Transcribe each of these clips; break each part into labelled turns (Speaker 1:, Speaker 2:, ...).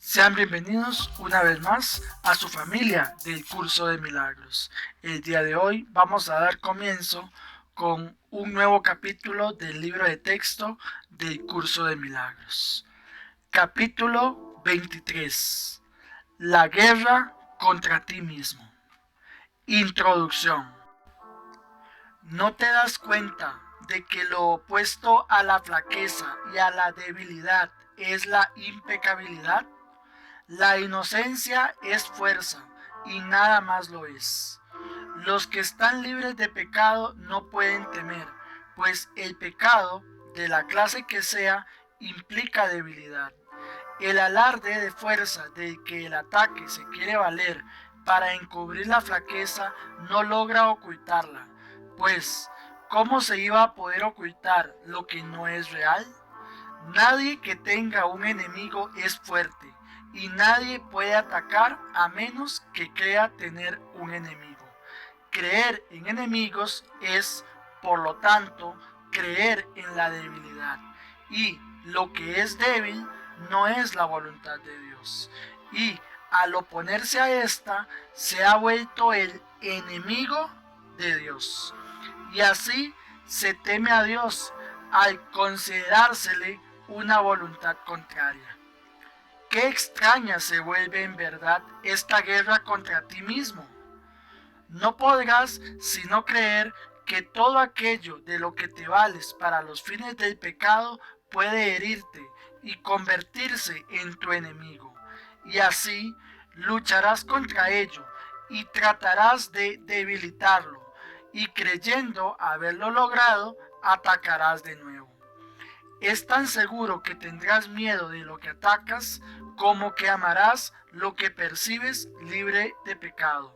Speaker 1: Sean bienvenidos una vez más a su familia del Curso de Milagros. El día de hoy vamos a dar comienzo con un nuevo capítulo del libro de texto del Curso de Milagros. Capítulo 23. La guerra contra ti mismo. Introducción. ¿No te das cuenta de que lo opuesto a la flaqueza y a la debilidad es la impecabilidad? La inocencia es fuerza y nada más lo es. Los que están libres de pecado no pueden temer, pues el pecado, de la clase que sea, implica debilidad. El alarde de fuerza del que el ataque se quiere valer para encubrir la flaqueza no logra ocultarla, pues ¿cómo se iba a poder ocultar lo que no es real? Nadie que tenga un enemigo es fuerte y nadie puede atacar a menos que crea tener un enemigo. Creer en enemigos es, por lo tanto, creer en la debilidad. Y lo que es débil no es la voluntad de Dios. Y al oponerse a esta, se ha vuelto el enemigo de Dios. Y así se teme a Dios al considerársele una voluntad contraria. Qué extraña se vuelve en verdad esta guerra contra ti mismo. No podrás sino creer que todo aquello de lo que te vales para los fines del pecado puede herirte y convertirse en tu enemigo. Y así lucharás contra ello y tratarás de debilitarlo, y creyendo haberlo logrado, atacarás de nuevo. Es tan seguro que tendrás miedo de lo que atacas como que amarás lo que percibes libre de pecado.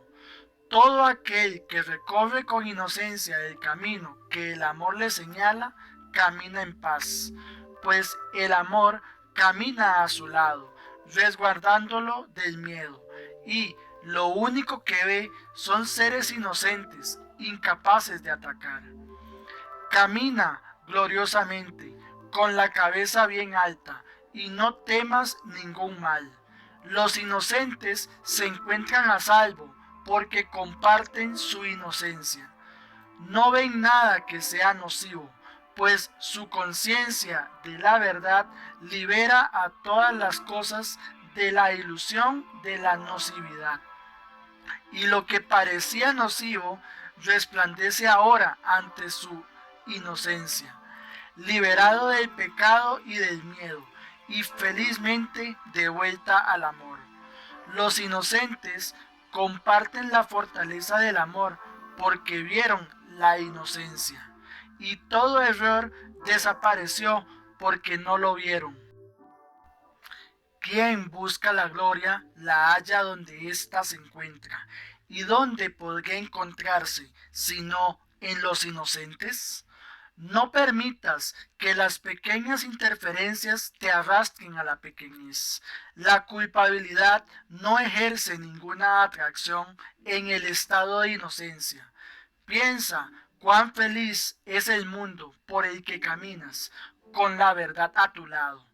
Speaker 1: Todo aquel que recorre con inocencia el camino que el amor le señala, camina en paz, pues el amor camina a su lado, resguardándolo del miedo, y lo único que ve son seres inocentes, incapaces de atacar. Camina gloriosamente, con la cabeza bien alta, y no temas ningún mal. Los inocentes se encuentran a salvo porque comparten su inocencia. No ven nada que sea nocivo, pues su conciencia de la verdad libera a todas las cosas de la ilusión de la nocividad. Y lo que parecía nocivo resplandece ahora ante su inocencia, liberado del pecado y del miedo, y felizmente de vuelta al amor. Los inocentes comparten la fortaleza del amor porque vieron la inocencia, y todo error desapareció porque no lo vieron. Quien busca la gloria la halla donde ésta se encuentra. ¿Y dónde podría encontrarse sino en los inocentes? No permitas que las pequeñas interferencias te arrastren a la pequeñez. La culpabilidad no ejerce ninguna atracción en el estado de inocencia. Piensa cuán feliz es el mundo por el que caminas, con la verdad a tu lado.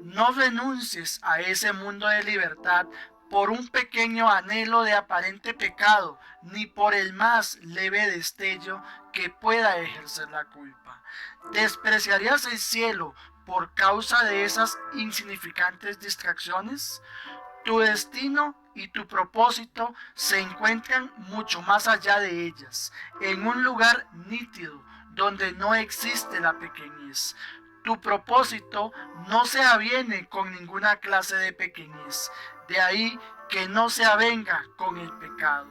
Speaker 1: No renuncies a ese mundo de libertad por un pequeño anhelo de aparente pecado, ni por el más leve destello que pueda ejercer la culpa. ¿Despreciarías el cielo por causa de esas insignificantes distracciones? Tu destino y tu propósito se encuentran mucho más allá de ellas, en un lugar nítido donde no existe la pequeñez. Tu propósito no se aviene con ninguna clase de pequeñez, de ahí que no se avenga con el pecado.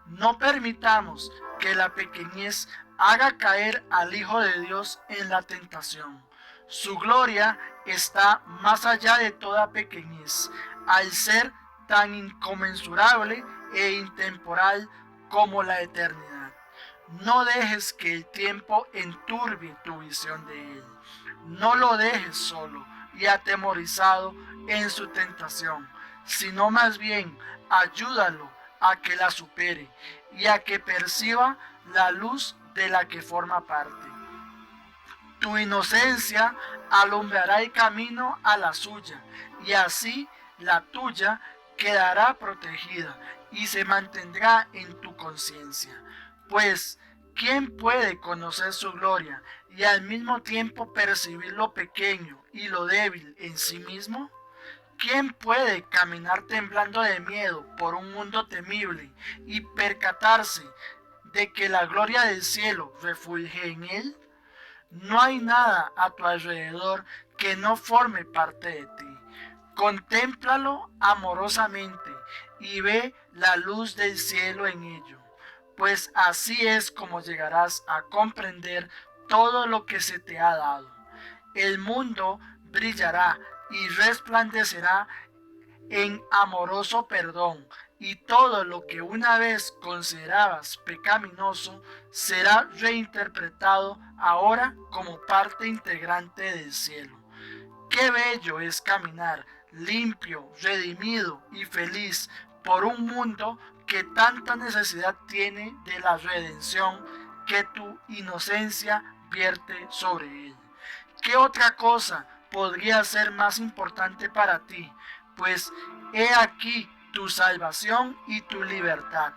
Speaker 1: No permitamos que la pequeñez haga caer al Hijo de Dios en la tentación. Su gloria está más allá de toda pequeñez, al ser tan inconmensurable e intemporal como la eternidad. No dejes que el tiempo enturbie tu visión de Él. No lo dejes solo y atemorizado en su tentación, sino más bien ayúdalo a que la supere y a que perciba la luz de la que forma parte. Tu inocencia alumbrará el camino a la suya, y así la tuya quedará protegida y se mantendrá en tu conciencia. Pues, ¿quién puede conocer su gloria y al mismo tiempo percibir lo pequeño y lo débil en sí mismo? ¿Quién puede caminar temblando de miedo por un mundo temible y percatarse de que la gloria del cielo refugie en él? No hay nada a tu alrededor que no forme parte de ti. Contémplalo amorosamente y ve la luz del cielo en ello, pues así es como llegarás a comprender todo lo que se te ha dado. El mundo brillará y resplandecerá en amoroso perdón, y todo lo que una vez considerabas pecaminoso será reinterpretado ahora como parte integrante del cielo. Qué bello es caminar limpio, redimido y feliz por un mundo que tanta necesidad tiene de la redención que tu inocencia vierte sobre él. ¿Qué otra cosa podría ser más importante para ti? Pues he aquí tu salvación y tu libertad.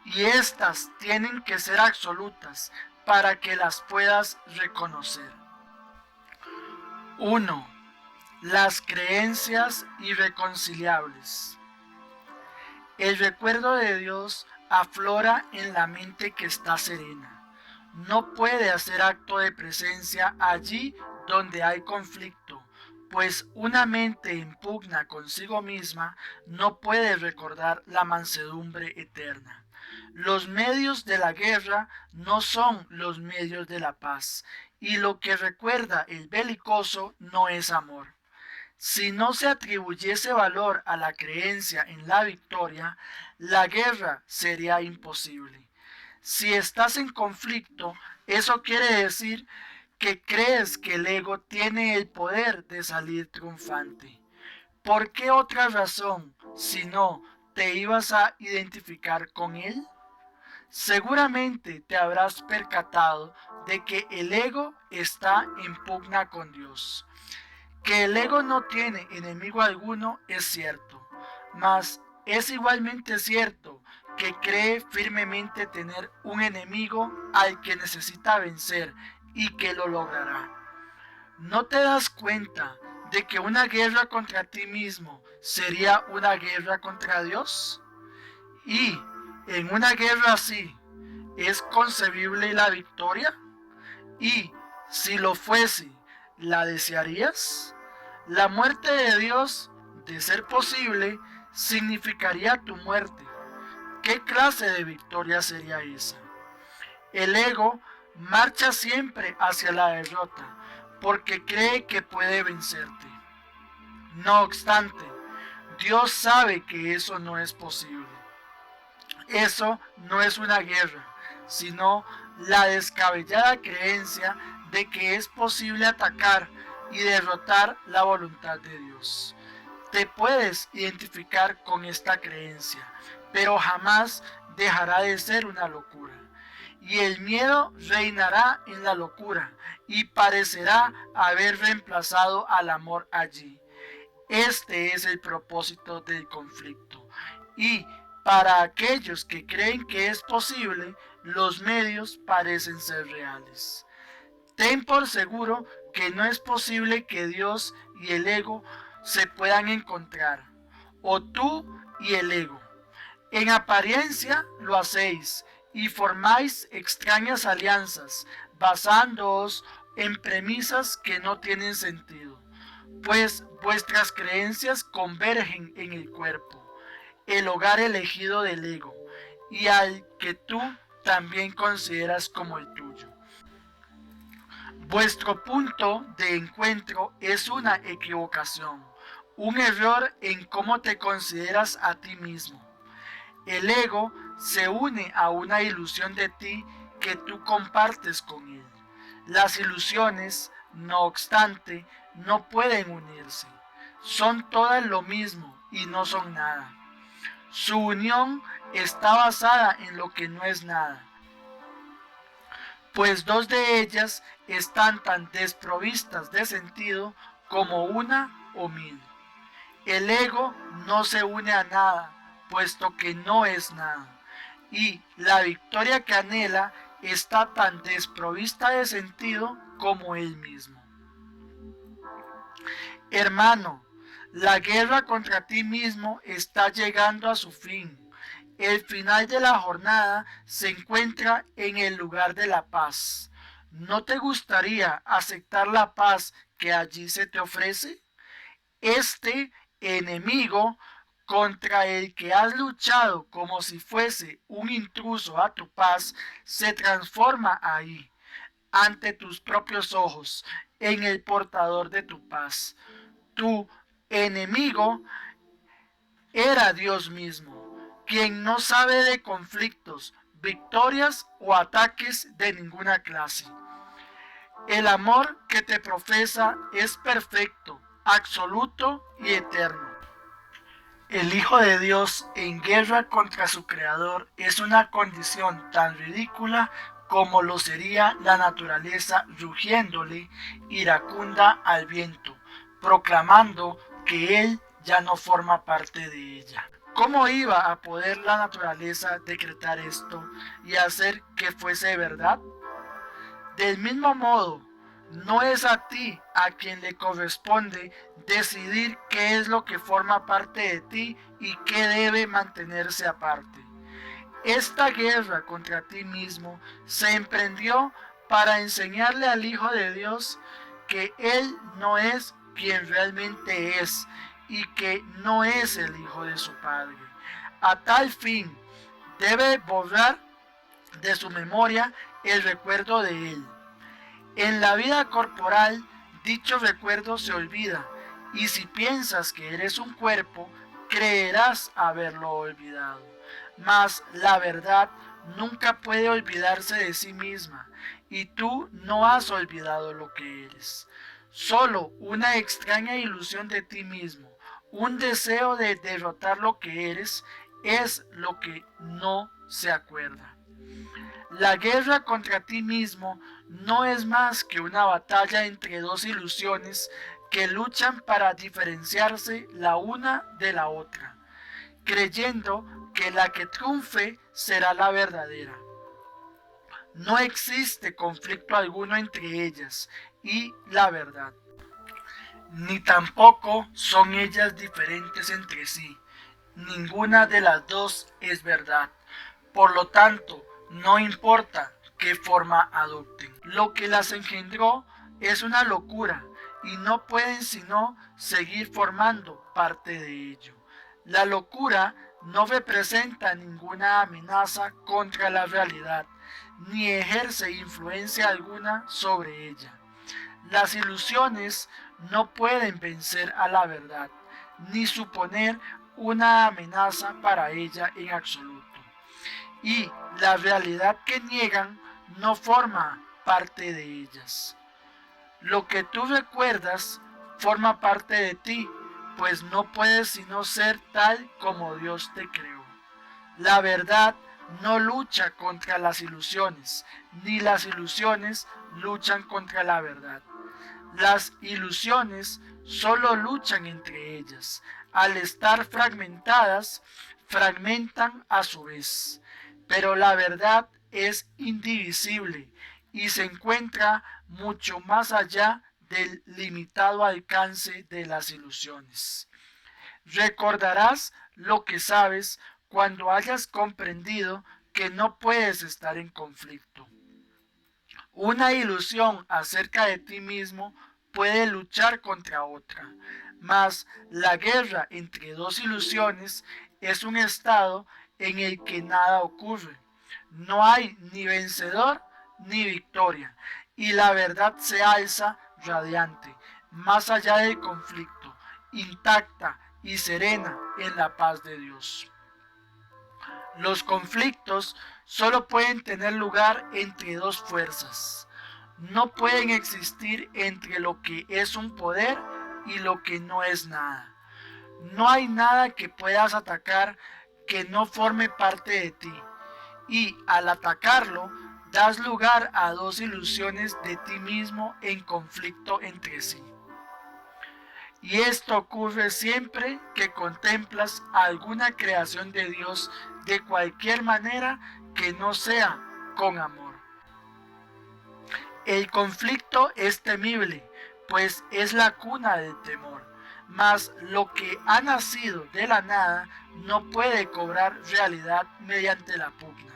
Speaker 1: Y estas tienen que ser absolutas para que las puedas reconocer. 1. Las creencias irreconciliables. El recuerdo de Dios aflora en la mente que está serena. No puede hacer acto de presencia allí donde hay conflicto, pues una mente en pugna consigo misma no puede recordar la mansedumbre eterna. Los medios de la guerra no son los medios de la paz, y lo que recuerda el belicoso no es amor. Si no se atribuyese valor a la creencia en la victoria, la guerra sería imposible. Si estás en conflicto, eso quiere decir que crees que el ego tiene el poder de salir triunfante. ¿Por qué otra razón si no te ibas a identificar con él? Seguramente te habrás percatado de que el ego está en pugna con Dios. Que el ego no tiene enemigo alguno es cierto, mas es igualmente cierto que cree firmemente tener un enemigo al que necesita vencer y que lo logrará. ¿No te das cuenta de que una guerra contra ti mismo sería una guerra contra Dios? Y en una guerra así, ¿es concebible la victoria? Y si lo fuese, ¿la desearías? La muerte de Dios, de ser posible, significaría tu muerte. ¿Qué clase de victoria sería esa? El ego marcha siempre hacia la derrota porque cree que puede vencerte. No obstante, Dios sabe que eso no es posible. Eso no es una guerra, sino la descabellada creencia de que es posible atacar y derrotar la voluntad de Dios. Te puedes identificar con esta creencia, pero jamás dejará de ser una locura. Y el miedo reinará en la locura y parecerá haber reemplazado al amor allí. Este es el propósito del conflicto. Y para aquellos que creen que es posible, los medios parecen ser reales. Ten por seguro que no es posible que Dios y el ego se puedan encontrar, o tú y el ego. En apariencia lo hacéis y formáis extrañas alianzas, basándoos en premisas que no tienen sentido, pues vuestras creencias convergen en el cuerpo, el hogar elegido del ego, y al que tú también consideras como el tuyo. Vuestro punto de encuentro es una equivocación, un error en cómo te consideras a ti mismo. El ego se une a una ilusión de ti que tú compartes con él. Las ilusiones, no obstante, no pueden unirse. Son todas lo mismo y no son nada. Su unión está basada en lo que no es nada, pues dos de ellas están tan desprovistas de sentido como una o mil. El ego no se une a nada, puesto que no es nada. Y la victoria que anhela está tan desprovista de sentido como él mismo. Hermano, la guerra contra ti mismo está llegando a su fin. El final de la jornada se encuentra en el lugar de la paz. ¿No te gustaría aceptar la paz que allí se te ofrece? Este enemigo contra el que has luchado como si fuese un intruso a tu paz se transforma ahí, ante tus propios ojos, en el portador de tu paz. Tu enemigo era Dios mismo, quien no sabe de conflictos, victorias o ataques de ninguna clase. El amor que te profesa es perfecto, absoluto y eterno. El Hijo de Dios en guerra contra su Creador es una condición tan ridícula como lo sería la naturaleza rugiéndole iracunda al viento, proclamando que él ya no forma parte de ella. ¿Cómo iba a poder la naturaleza decretar esto y hacer que fuese verdad? Del mismo modo, no es a ti a quien le corresponde decidir qué es lo que forma parte de ti y qué debe mantenerse aparte. Esta guerra contra ti mismo se emprendió para enseñarle al Hijo de Dios que Él no es quien realmente es y que no es el Hijo de su Padre. A tal fin, debe borrar de su memoria el recuerdo de Él. En la vida corporal, dicho recuerdo se olvida, y si piensas que eres un cuerpo, creerás haberlo olvidado. Mas la verdad nunca puede olvidarse de sí misma, y tú no has olvidado lo que eres. Solo una extraña ilusión de ti mismo, un deseo de derrotar lo que eres, es lo que no se acuerda. La guerra contra ti mismo no es más que una batalla entre dos ilusiones que luchan para diferenciarse la una de la otra, creyendo que la que triunfe será la verdadera. No existe conflicto alguno entre ellas y la verdad, ni tampoco son ellas diferentes entre sí. Ninguna de las dos es verdad. Por lo tanto, no importa qué forma adopten. Lo que las engendró es una locura y no pueden sino seguir formando parte de ello. La locura no representa ninguna amenaza contra la realidad, ni ejerce influencia alguna sobre ella. Las ilusiones no pueden vencer a la verdad, ni suponer una amenaza para ella en absoluto. Y la realidad que niegan no forma parte de ellas. Lo que tú recuerdas forma parte de ti, pues no puedes sino ser tal como Dios te creó. La verdad no lucha contra las ilusiones, ni las ilusiones luchan contra la verdad. Las ilusiones solo luchan entre ellas. Al estar fragmentadas, fragmentan a su vez. Pero la verdad es indivisible y se encuentra mucho más allá del limitado alcance de las ilusiones. Recordarás lo que sabes cuando hayas comprendido que no puedes estar en conflicto. Una ilusión acerca de ti mismo puede luchar contra otra, mas la guerra entre dos ilusiones es un estado en el que nada ocurre. No hay ni vencedor ni victoria, y la verdad se alza radiante, más allá del conflicto, intacta y serena en la paz de Dios. Los conflictos solo pueden tener lugar entre dos fuerzas. No pueden existir entre lo que es un poder y lo que no es nada. No hay nada que puedas atacar que no forme parte de ti. Y al atacarlo, das lugar a dos ilusiones de ti mismo en conflicto entre sí. Y esto ocurre siempre que contemplas alguna creación de Dios de cualquier manera que no sea con amor. El conflicto es temible, pues es la cuna del temor, mas lo que ha nacido de la nada no puede cobrar realidad mediante la pugna.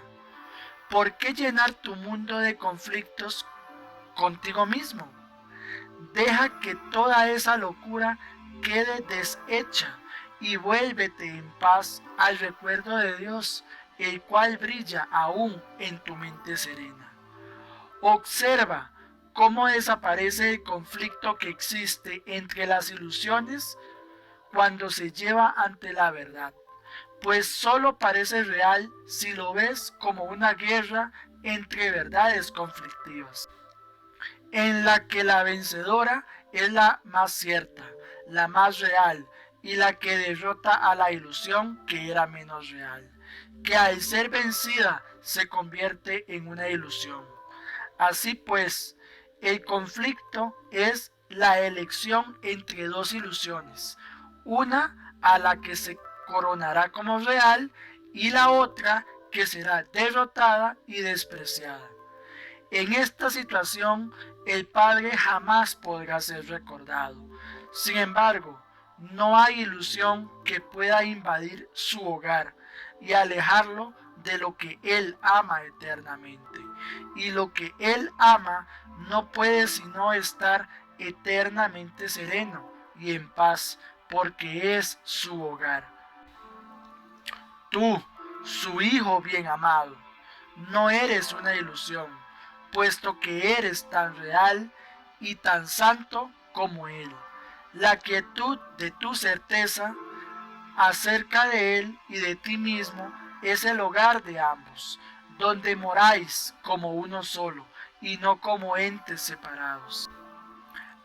Speaker 1: ¿Por qué llenar tu mundo de conflictos contigo mismo? Deja que toda esa locura quede deshecha y vuélvete en paz al recuerdo de Dios, el cual brilla aún en tu mente serena. Observa cómo desaparece el conflicto que existe entre las ilusiones cuando se lleva ante la verdad, pues solo parece real si lo ves como una guerra entre verdades conflictivas, en la que la vencedora es la más cierta, la más real, y la que derrota a la ilusión que era menos real, que al ser vencida se convierte en una ilusión. Así pues, el conflicto es la elección entre dos ilusiones, una a la que se coronará como real y la otra que será derrotada y despreciada. En esta situación, el Padre jamás podrá ser recordado. Sin embargo, no hay ilusión que pueda invadir su hogar y alejarlo de lo que Él ama eternamente. Y lo que Él ama no puede sino estar eternamente sereno y en paz, porque es su hogar. Tú, su Hijo bien amado, no eres una ilusión, puesto que eres tan real y tan santo como Él. La quietud de tu certeza acerca de Él y de ti mismo es el hogar de ambos, donde moráis como uno solo y no como entes separados.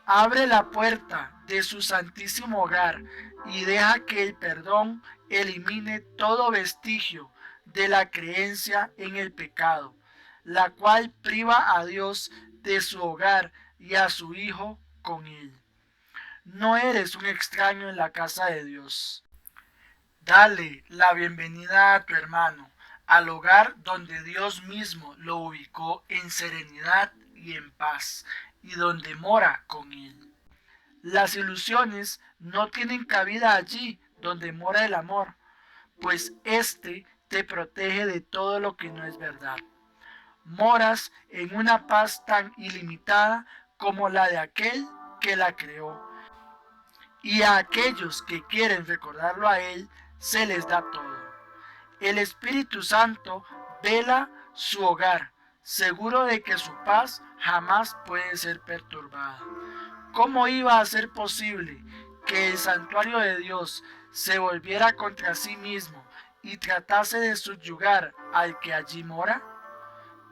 Speaker 1: Abre la puerta de su santísimo hogar y deja que el perdón elimine todo vestigio de la creencia en el pecado, la cual priva a Dios de su hogar y a su Hijo con él. No eres un extraño en la casa de Dios. Dale la bienvenida a tu hermano al hogar donde Dios mismo lo ubicó en serenidad y en paz, y donde mora con él. Las ilusiones no tienen cabida allí donde mora el amor, pues éste te protege de todo lo que no es verdad. Moras en una paz tan ilimitada como la de aquel que la creó, y a aquellos que quieren recordarlo a Él se les da todo. El Espíritu Santo vela su hogar, seguro de que su paz jamás puede ser perturbada. ¿Cómo iba a ser posible que el santuario de Dios se volviera contra sí mismo y tratase de subyugar al que allí mora?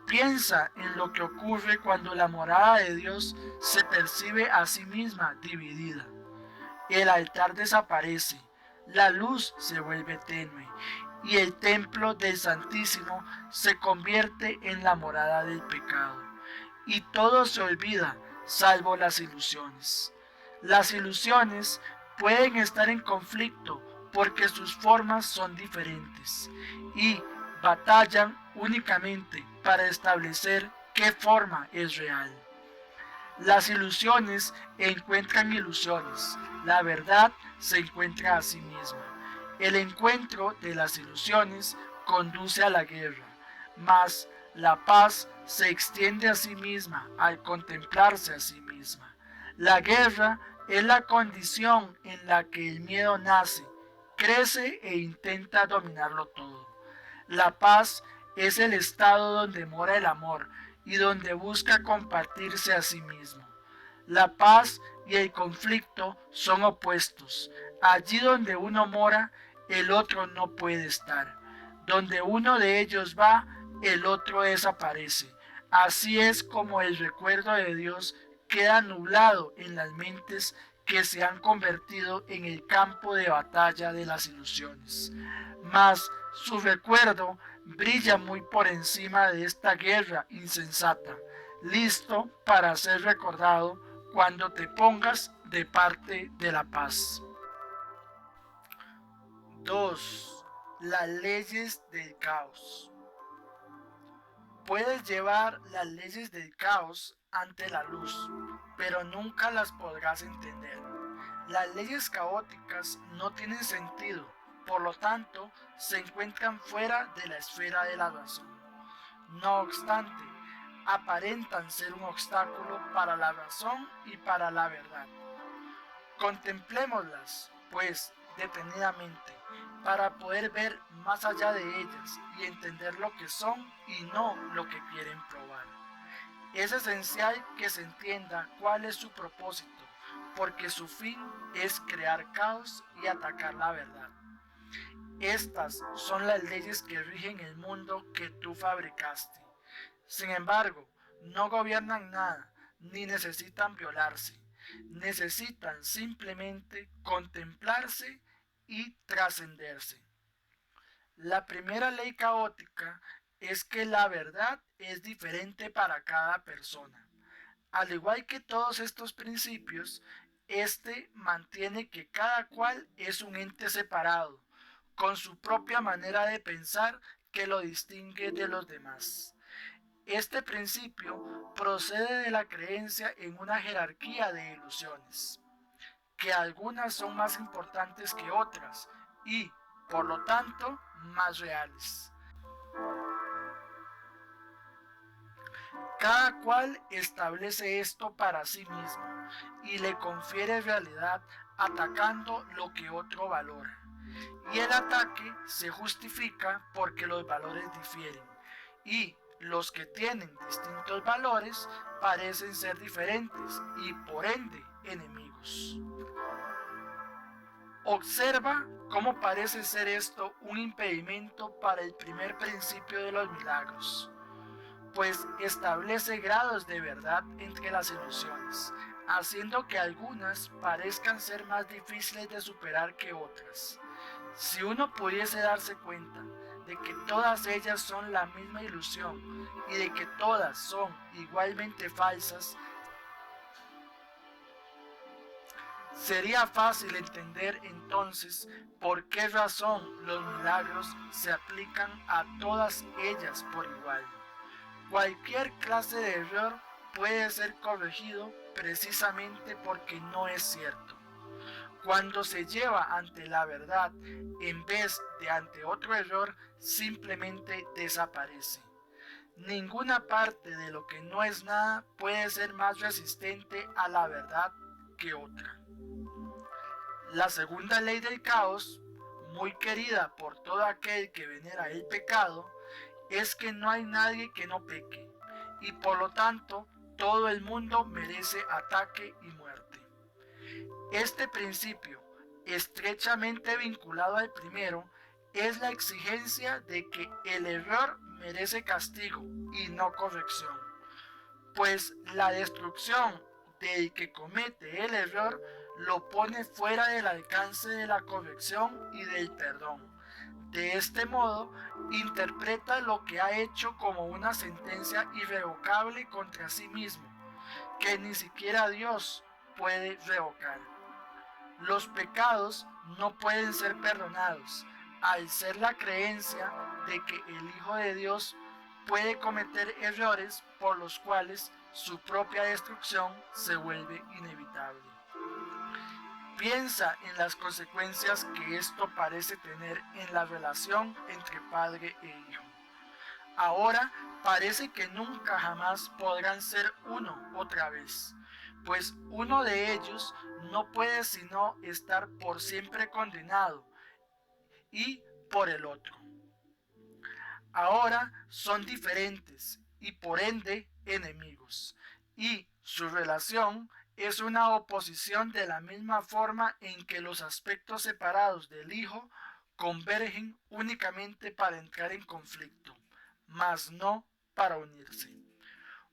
Speaker 1: Piensa en lo que ocurre cuando la morada de Dios se percibe a sí misma dividida. El altar desaparece, la luz se vuelve tenue y el templo del Santísimo se convierte en la morada del pecado. Y todo se olvida salvo las ilusiones. Las ilusiones pueden estar en conflicto porque sus formas son diferentes y batallan únicamente para establecer qué forma es real. Las ilusiones encuentran ilusiones, la verdad se encuentra a sí misma. El encuentro de las ilusiones conduce a la guerra, mas la paz se extiende a sí misma al contemplarse a sí misma. La guerra es la condición en la que el miedo nace, crece e intenta dominarlo todo. La paz es el estado donde mora el amor y donde busca compartirse a sí mismo. La paz y el conflicto son opuestos. Allí donde uno mora, el otro no puede estar. Donde uno de ellos va, el otro desaparece. Así es como el recuerdo de Dios queda nublado en las mentes que se han convertido en el campo de batalla de las ilusiones. Mas su recuerdo brilla muy por encima de esta guerra insensata, listo para ser recordado cuando te pongas de parte de la paz. 2. Las leyes del caos. Puedes llevar las leyes del caos ante la luz, pero nunca las podrás entender. Las leyes caóticas no tienen sentido, por lo tanto, se encuentran fuera de la esfera de la razón. No obstante, aparentan ser un obstáculo para la razón y para la verdad. Contemplémoslas, pues, detenidamente, para poder ver más allá de ellas y entender lo que son y no lo que quieren probar. Es esencial que se entienda cuál es su propósito, porque su fin es crear caos y atacar la verdad. Estas son las leyes que rigen el mundo que tú fabricaste. Sin embargo, no gobiernan nada, ni necesitan violarse. Necesitan simplemente contemplarse y trascenderse. La primera ley caótica es que la verdad es diferente para cada persona. Al igual que todos estos principios, este mantiene que cada cual es un ente separado, con su propia manera de pensar que lo distingue de los demás. Este principio procede de la creencia en una jerarquía de ilusiones, que algunas son más importantes que otras y, por lo tanto, más reales. Cada cual establece esto para sí mismo y le confiere realidad atacando lo que otro valora. Y el ataque se justifica porque los valores difieren y los que tienen distintos valores parecen ser diferentes y por ende enemigos. Observa cómo parece ser esto un impedimento para el primer principio de los milagros, pues establece grados de verdad entre las ilusiones, haciendo que algunas parezcan ser más difíciles de superar que otras. Si uno pudiese darse cuenta de que todas ellas son la misma ilusión y de que todas son igualmente falsas, sería fácil entender entonces por qué razón los milagros se aplican a todas ellas por igual. Cualquier clase de error puede ser corregido precisamente porque no es cierto. Cuando se lleva ante la verdad en vez de ante otro error, simplemente desaparece. Ninguna parte de lo que no es nada puede ser más resistente a la verdad que otra. La segunda ley del caos, muy querida por todo aquel que venera el pecado, es que no hay nadie que no peque, y por lo tanto todo el mundo merece ataque y muerte. Este principio, estrechamente vinculado al primero, es la exigencia de que el error merece castigo y no corrección, pues la destrucción del que comete el error lo pone fuera del alcance de la corrección y del perdón. De este modo, interpreta lo que ha hecho como una sentencia irrevocable contra sí mismo, que ni siquiera Dios puede revocar. Los pecados no pueden ser perdonados, al ser la creencia de que el Hijo de Dios puede cometer errores por los cuales su propia destrucción se vuelve inevitable. Piensa en las consecuencias que esto parece tener en la relación entre padre e hijo. Ahora parece que nunca jamás podrán ser uno otra vez, pues uno de ellos no puede sino estar por siempre condenado y por el otro. Ahora son diferentes y por ende enemigos, y su relación es una oposición de la misma forma en que los aspectos separados del Hijo convergen únicamente para entrar en conflicto, mas no para unirse.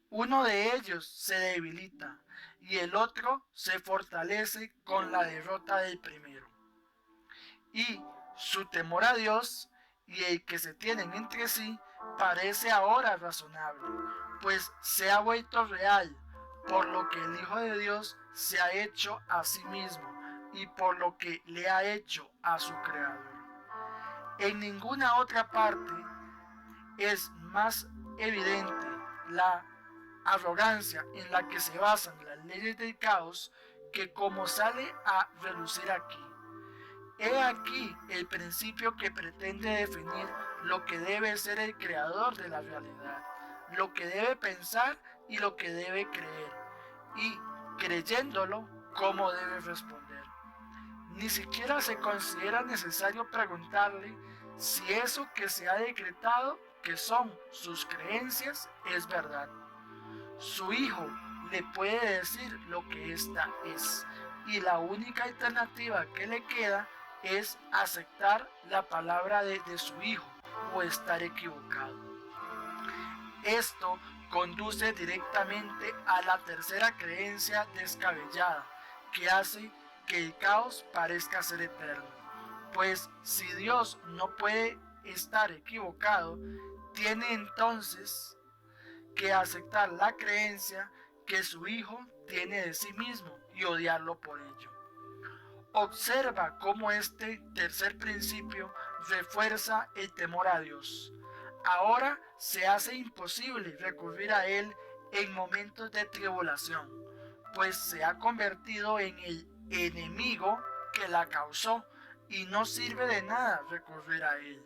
Speaker 1: Uno de ellos se debilita y el otro se fortalece con la derrota del primero. Y su temor a Dios y el que se tienen entre sí parece ahora razonable, pues se ha vuelto real, por lo que el Hijo de Dios se ha hecho a sí mismo y por lo que le ha hecho a su Creador. En ninguna otra parte es más evidente la arrogancia en la que se basan las leyes del caos que como sale a relucir aquí. He aquí el principio que pretende definir lo que debe ser el creador de la realidad, lo que debe pensar y lo que debe creer, y creyéndolo, cómo debe responder. Ni siquiera se considera necesario preguntarle si eso que se ha decretado que son sus creencias es verdad. Su hijo le puede decir lo que ésta es, y la única alternativa que le queda es aceptar la palabra de su hijo o estar equivocado. Esto conduce directamente a la tercera creencia descabellada, que hace que el caos parezca ser eterno. Pues si Dios no puede estar equivocado, tiene entonces que aceptar la creencia que su hijo tiene de sí mismo y odiarlo por ello. Observa cómo este tercer principio refuerza el temor a Dios. Ahora se hace imposible recurrir a Él en momentos de tribulación, pues se ha convertido en el enemigo que la causó y no sirve de nada recurrir a Él.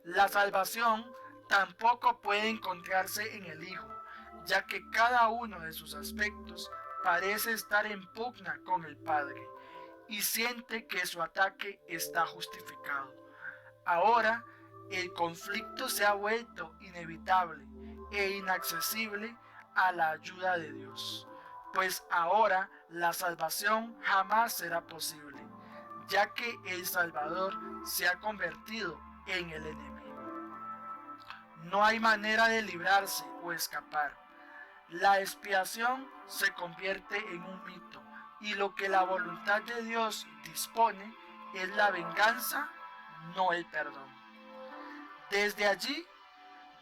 Speaker 1: La salvación tampoco puede encontrarse en el Hijo, ya que cada uno de sus aspectos parece estar en pugna con el Padre y siente que su ataque está justificado. Ahora el conflicto se ha vuelto inevitable e inaccesible a la ayuda de Dios, pues ahora la salvación jamás será posible, ya que el Salvador se ha convertido en el enemigo. No hay manera de librarse o escapar. La expiación se convierte en un mito y lo que la voluntad de Dios dispone es la venganza, no el perdón. Desde allí,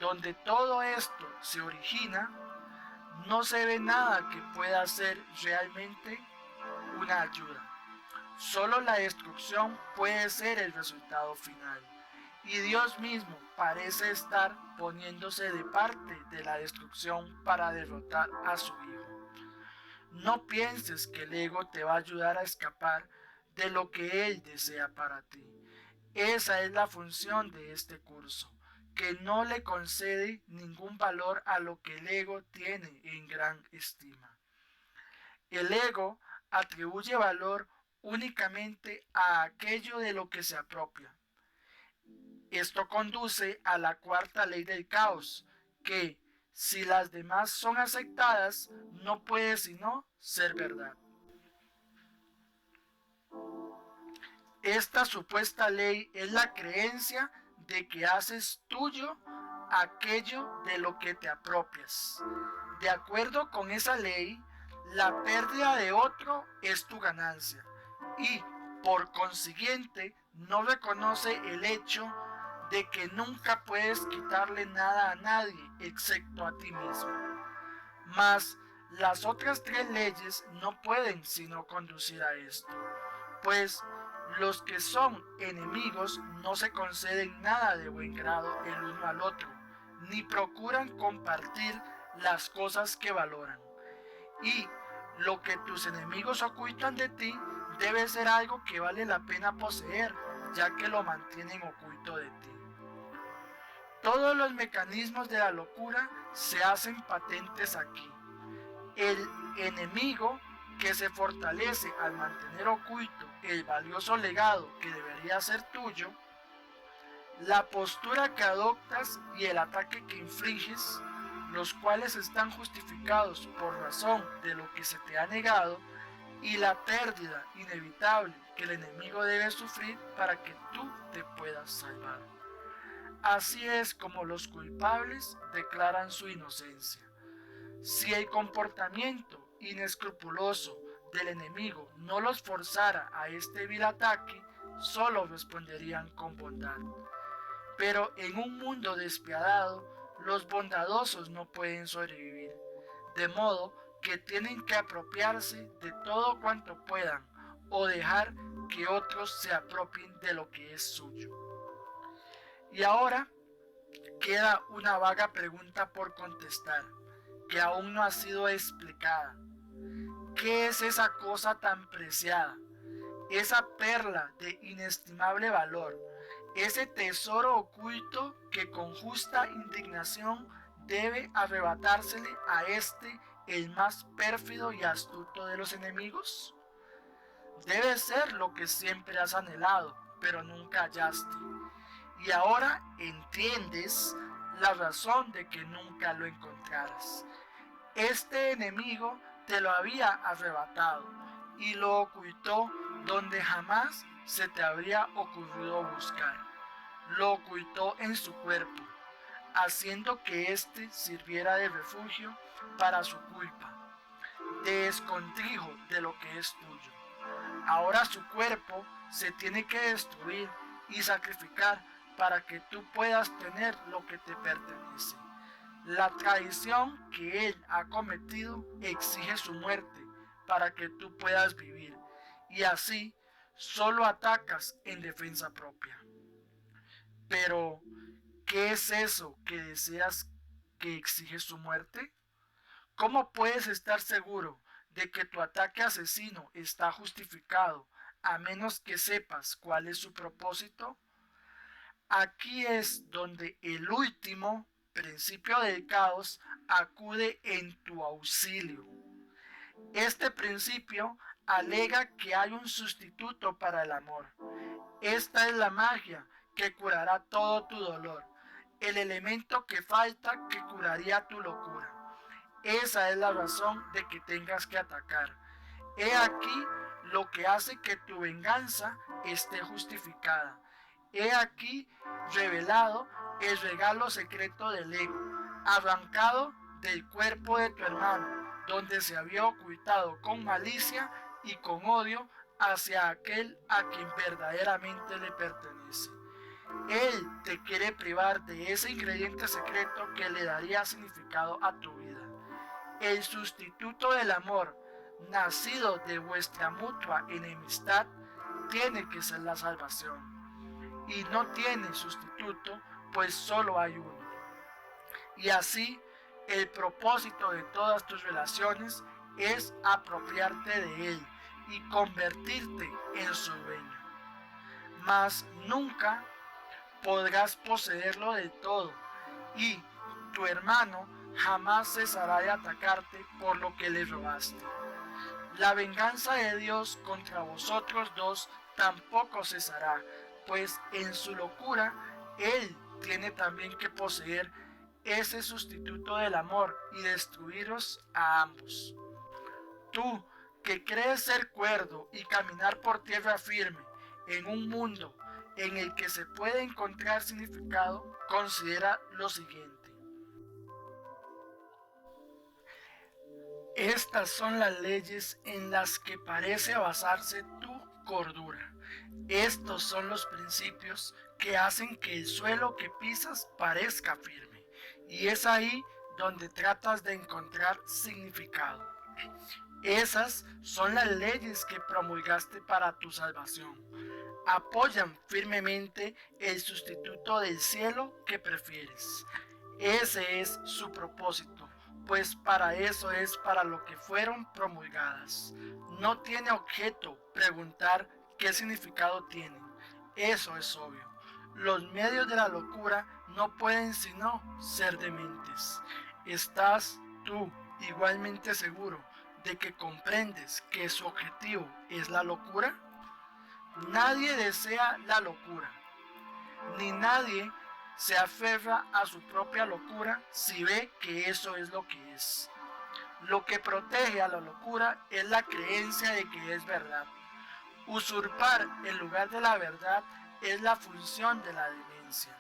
Speaker 1: donde todo esto se origina, no se ve nada que pueda ser realmente una ayuda. Solo la destrucción puede ser el resultado final. Y Dios mismo parece estar poniéndose de parte de la destrucción para derrotar a su Hijo. No pienses que el ego te va a ayudar a escapar de lo que Él desea para ti. Esa es la función de este curso, que no le concede ningún valor a lo que el ego tiene en gran estima. El ego atribuye valor únicamente a aquello de lo que se apropia. Esto conduce a la cuarta ley del caos, que, si las demás son aceptadas, no puede sino ser verdad. Esta supuesta ley es la creencia de que haces tuyo aquello de lo que te apropias. De acuerdo con esa ley, la pérdida de otro es tu ganancia y, por consiguiente, no reconoce el hecho de que nunca puedes quitarle nada a nadie excepto a ti mismo. Mas las otras tres leyes no pueden sino conducir a esto, pues los que son enemigos no se conceden nada de buen grado el uno al otro, ni procuran compartir las cosas que valoran. Y lo que tus enemigos ocultan de ti debe ser algo que vale la pena poseer, ya que lo mantienen oculto de ti. Todos los mecanismos de la locura se hacen patentes aquí. El enemigo que se fortalece al mantener oculto el valioso legado que debería ser tuyo, la postura que adoptas y el ataque que infliges, los cuales están justificados por razón de lo que se te ha negado, y la pérdida inevitable que el enemigo debe sufrir para que tú te puedas salvar. Así es como los culpables declaran su inocencia. Si el comportamiento inescrupuloso del enemigo no los forzara a este vil ataque, solo responderían con bondad. Pero en un mundo despiadado, los bondadosos no pueden sobrevivir, de modo que tienen que apropiarse de todo cuanto puedan o dejar que otros se apropien de lo que es suyo. Y ahora queda una vaga pregunta por contestar, que aún no ha sido explicada. ¿Qué es esa cosa tan preciada? Esa perla de inestimable valor, ese tesoro oculto que con justa indignación debe arrebatársele a este, el más pérfido y astuto de los enemigos. Debe ser lo que siempre has anhelado, pero nunca hallaste. Y ahora entiendes la razón de que nunca lo encontraras. Este enemigo te lo había arrebatado y lo ocultó donde jamás se te habría ocurrido buscar. Lo ocultó en su cuerpo, haciendo que éste sirviera de refugio para su culpa, de escondrijo de lo que es tuyo. Ahora su cuerpo se tiene que destruir y sacrificar para que tú puedas tener lo que te pertenece. La traición que él ha cometido exige su muerte para que tú puedas vivir, y así solo atacas en defensa propia. Pero, ¿qué es eso que deseas que exige su muerte? ¿Cómo puedes estar seguro de que tu ataque asesino está justificado a menos que sepas cuál es su propósito? Aquí es donde el último principio del caos acude en tu auxilio. Este principio alega que hay un sustituto para el amor. Esta es la magia que curará todo tu dolor, el elemento que falta que curaría tu locura. Esa es la razón de que tengas que atacar. He aquí lo que hace que tu venganza esté justificada. He aquí revelado el regalo secreto del ego, arrancado del cuerpo de tu hermano, donde se había ocultado con malicia y con odio hacia aquel a quien verdaderamente le pertenece. Él te quiere privar de ese ingrediente secreto que le daría significado a tu vida. El sustituto del amor, nacido de vuestra mutua enemistad, tiene que ser la salvación. Y no tiene sustituto, pues solo hay uno. Y así, el propósito de todas tus relaciones es apropiarte de él y convertirte en su dueño. Mas nunca podrás poseerlo del todo, y tu hermano jamás cesará de atacarte por lo que le robaste. La venganza de Dios contra vosotros dos tampoco cesará, pues en su locura Él tiene también que poseer ese sustituto del amor y destruiros a ambos. Tú, que crees ser cuerdo y caminar por tierra firme en un mundo en el que se puede encontrar significado, considera lo siguiente. Estas son las leyes en las que parece basarse tu cordura. Estos son los principios que hacen que el suelo que pisas parezca firme. Y es ahí donde tratas de encontrar significado. Esas son las leyes que promulgaste para tu salvación. Apoyan firmemente el sustituto del cielo que prefieres. Ese es su propósito, pues para eso es para lo que fueron promulgadas. No tiene objeto preguntar qué significado tienen. Eso es obvio. Los medios de la locura no pueden sino ser dementes. ¿Estás tú igualmente seguro de que comprendes que su objetivo es la locura? Nadie desea la locura, ni nadie se aferra a su propia locura si ve que eso es lo que es. Lo que protege a la locura es la creencia de que es verdad. Usurpar el lugar de la verdad es la función de la demencia,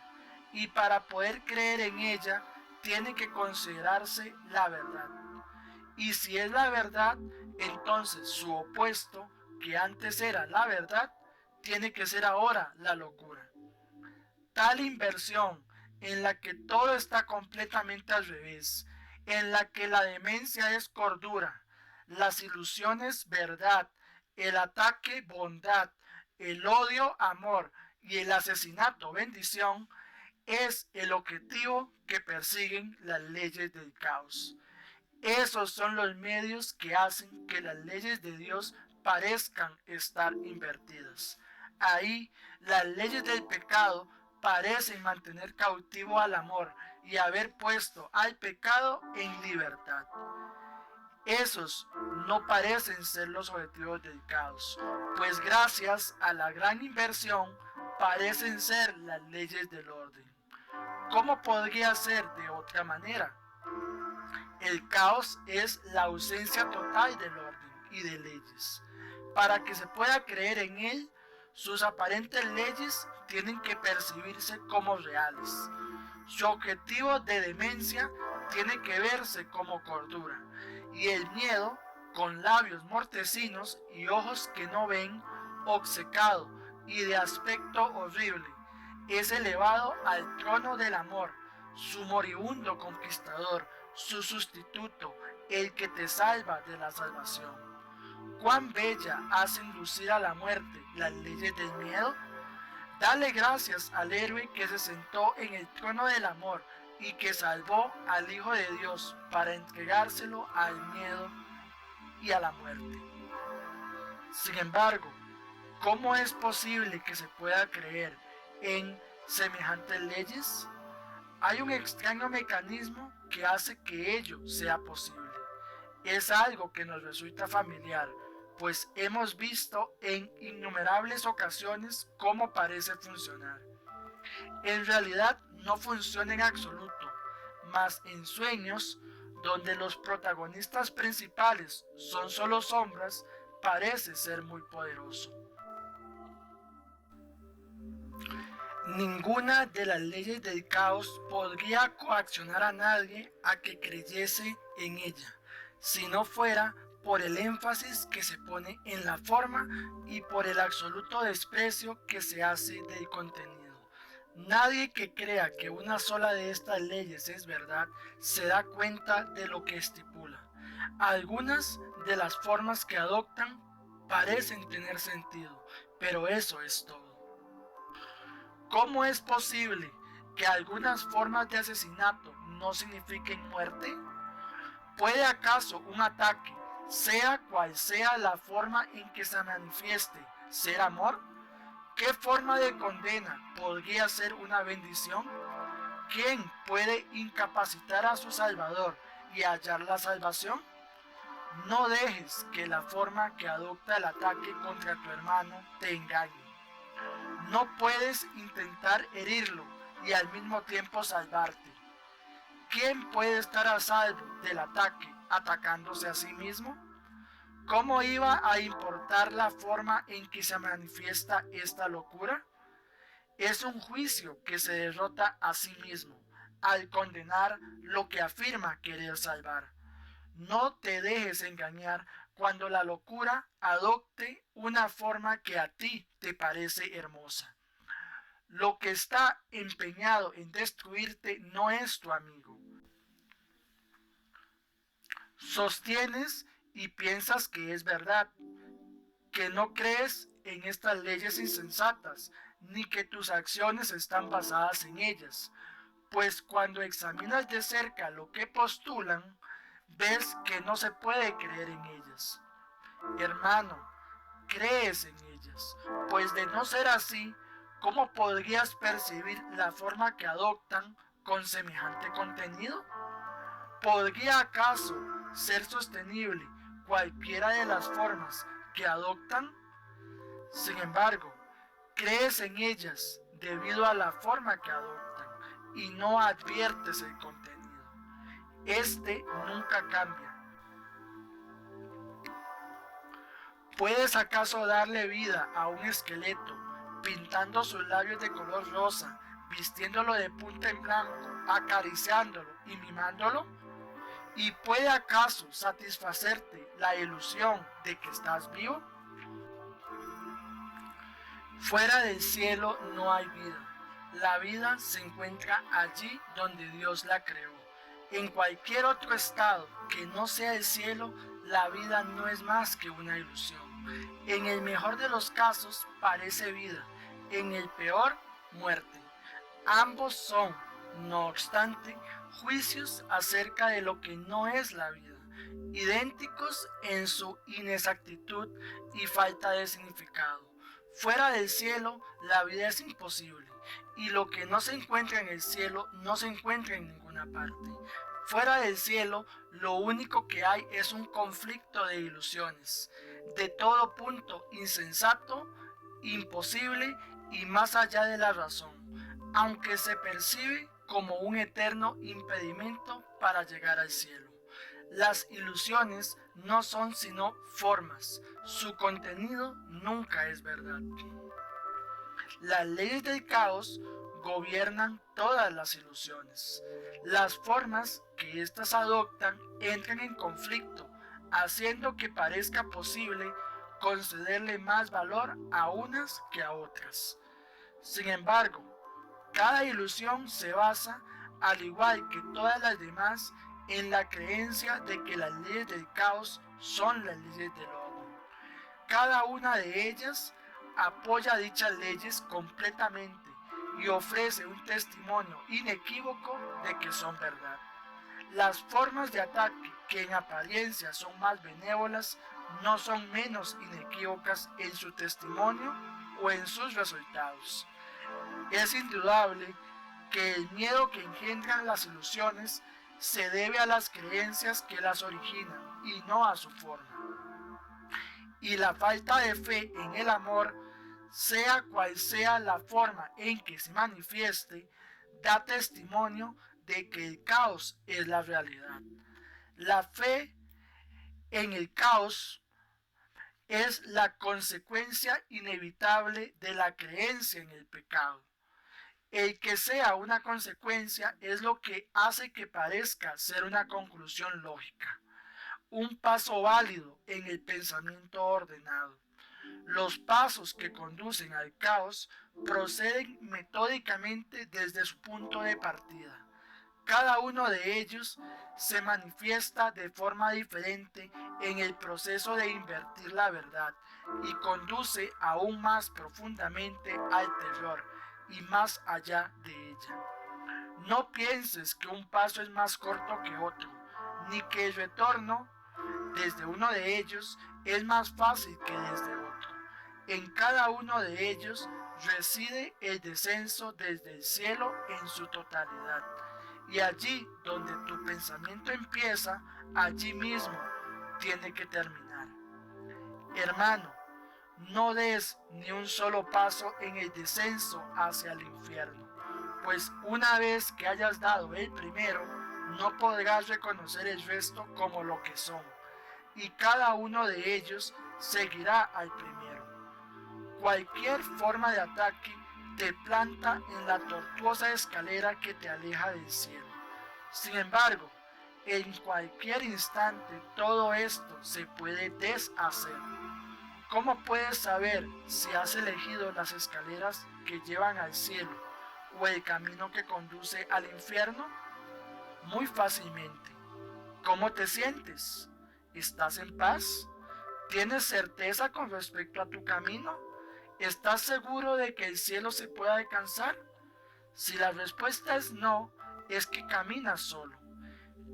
Speaker 1: y para poder creer en ella tiene que considerarse la verdad. Y si es la verdad, entonces su opuesto, que antes era la verdad, tiene que ser ahora la locura. Tal inversión en la que todo está completamente al revés, en la que la demencia es cordura las ilusiones verdad, el ataque bondad, el odio amor y el asesinato bendición, es el objetivo que persiguen las leyes del caos. Esos son los medios que hacen que las leyes de Dios parezcan estar invertidas. Ahí las leyes del pecado parecen mantener cautivo al amor y haber puesto al pecado en libertad. Esos no parecen ser los objetivos del caos, pues gracias a la gran inversión parecen ser las leyes del orden. ¿Cómo podría ser de otra manera? El caos es la ausencia total del orden y de leyes. Para que se pueda creer en él, sus aparentes leyes tienen que percibirse como reales. Su objetivo de demencia tiene que verse como cordura. Y el miedo, con labios mortecinos y ojos que no ven, obcecado y de aspecto horrible, es elevado al trono del amor, su moribundo conquistador, su sustituto, el que te salva de la salvación. Cuán bella hacen lucir a la muerte las leyes del miedo. Dale gracias al héroe que se sentó en el trono del amor y que salvó al Hijo de Dios para entregárselo al miedo y a la muerte. Sin embargo, ¿cómo es posible que se pueda creer en semejantes leyes? Hay un extraño mecanismo que hace que ello sea posible. Es algo que nos resulta familiar, pues hemos visto en innumerables ocasiones cómo parece funcionar. En realidad no funciona en absoluto, mas en sueños, donde los protagonistas principales son solo sombras, parece ser muy poderoso. Ninguna de las leyes del caos podría coaccionar a nadie a que creyese en ella, si no fuera por el énfasis que se pone en la forma y por el absoluto desprecio que se hace del contenido. Nadie que crea que una sola de estas leyes es verdad se da cuenta de lo que estipula. Algunas de las formas que adoptan parecen tener sentido, pero eso es todo. ¿Cómo es posible que algunas formas de asesinato no signifiquen muerte? ¿Puede acaso un ataque, sea cual sea la forma en que se manifieste, ser amor? ¿Qué forma de condena podría ser una bendición? ¿Quién puede incapacitar a su Salvador y hallar la salvación? No dejes que la forma que adopta el ataque contra tu hermano te engañe. No puedes intentar herirlo y al mismo tiempo salvarte. ¿Quién puede estar a salvo del ataque atacándose a sí mismo? ¿Cómo iba a importar la forma en que se manifiesta esta locura? Es un juicio que se derrota a sí mismo al condenar lo que afirma querer salvar. No te dejes engañar cuando la locura adopte una forma que a ti te parece hermosa. Lo que está empeñado en destruirte no es tu amigo. Sostienes y piensas que es verdad, que no crees en estas leyes insensatas, ni que tus acciones están basadas en ellas, pues cuando examinas de cerca lo que postulan, ves que no se puede creer en ellas. Hermano, crees en ellas, pues de no ser así, ¿cómo podrías percibir la forma que adoptan con semejante contenido? ¿Podría acaso ser sostenible cualquiera de las formas que adoptan? Sin embargo, crees en ellas debido a la forma que adoptan y no adviertes el contenido. Este nunca cambia. ¿Puedes acaso darle vida a un esqueleto pintando sus labios de color rosa, vistiéndolo de punta en blanco, acariciándolo y mimándolo? ¿Y puede acaso satisfacerte la ilusión de que estás vivo? Fuera del cielo no hay vida. La vida se encuentra allí donde Dios la creó. En cualquier otro estado que no sea el cielo, la vida no es más que una ilusión. En el mejor de los casos parece vida, en el peor, muerte. Ambos son, no obstante, juicios acerca de lo que no es la vida, idénticos en su inexactitud y falta de significado. Fuera del cielo, la vida es imposible, y lo que no se encuentra en el cielo no se encuentra en ninguna parte. Fuera del cielo, lo único que hay es un conflicto de ilusiones, de todo punto insensato, imposible y más allá de la razón, aunque se percibe como un eterno impedimento para llegar al cielo. Las ilusiones no son sino formas, su contenido nunca es verdad. Las leyes del caos gobiernan todas las ilusiones. Las formas que éstas adoptan entran en conflicto, haciendo que parezca posible concederle más valor a unas que a otras. Sin embargo, cada ilusión se basa, al igual que todas las demás, en la creencia de que las leyes del caos son las leyes del orden. Cada una de ellas apoya dichas leyes completamente y ofrece un testimonio inequívoco de que son verdad. Las formas de ataque que en apariencia son más benévolas no son menos inequívocas en su testimonio o en sus resultados. Es indudable que el miedo que engendran las ilusiones se debe a las creencias que las originan y no a su forma. Y la falta de fe en el amor, sea cual sea la forma en que se manifieste, da testimonio de que el caos es la realidad. La fe en el caos es la consecuencia inevitable de la creencia en el pecado. El que sea una consecuencia es lo que hace que parezca ser una conclusión lógica, un paso válido en el pensamiento ordenado. Los pasos que conducen al caos proceden metódicamente desde su punto de partida. Cada uno de ellos se manifiesta de forma diferente en el proceso de invertir la verdad y conduce aún más profundamente al terror y más allá de ella. No pienses que un paso es más corto que otro, ni que el retorno desde uno de ellos es más fácil que desde otro. En cada uno de ellos reside el descenso desde el cielo en su totalidad. Y allí donde tu pensamiento empieza, allí mismo tiene que terminar. Hermano, no des ni un solo paso en el descenso hacia el infierno, pues una vez que hayas dado el primero, no podrás reconocer el resto como lo que son, y cada uno de ellos seguirá al primero. Cualquier forma de ataque te planta en la tortuosa escalera que te aleja del cielo. Sin embargo, en cualquier instante todo esto se puede deshacer. ¿Cómo puedes saber si has elegido las escaleras que llevan al cielo o el camino que conduce al infierno? Muy fácilmente. ¿Cómo te sientes? ¿Estás en paz? ¿Tienes certeza con respecto a tu camino? ¿Estás seguro de que el cielo se pueda alcanzar? Si la respuesta es no, es que caminas solo.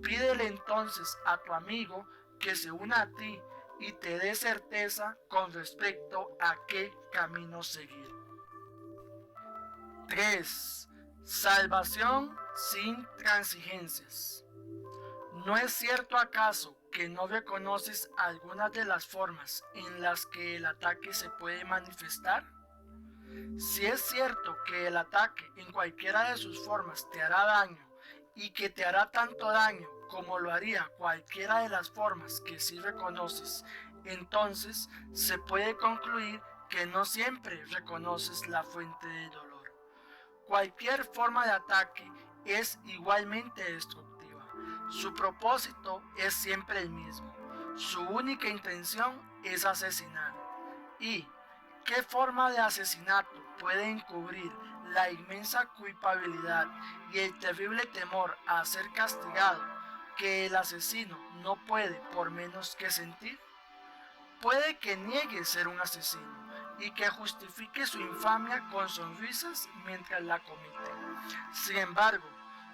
Speaker 1: Pídele entonces a tu amigo que se una a ti y te dé certeza con respecto a qué camino seguir. 3. Salvación sin transigencias. ¿No es cierto acaso que no reconoces algunas de las formas en las que el ataque se puede manifestar? Si es cierto que el ataque en cualquiera de sus formas te hará daño y que te hará tanto daño como lo haría cualquiera de las formas que sí reconoces, entonces se puede concluir que no siempre reconoces la fuente del dolor. Cualquier forma de ataque es igualmente destructiva. Su propósito es siempre el mismo. Su única intención es asesinar. ¿Y qué forma de asesinato puede encubrir la inmensa culpabilidad y el terrible temor a ser castigado que el asesino no puede por menos que sentir? Puede que niegue ser un asesino y que justifique su infamia con sonrisas mientras la comete. Sin embargo,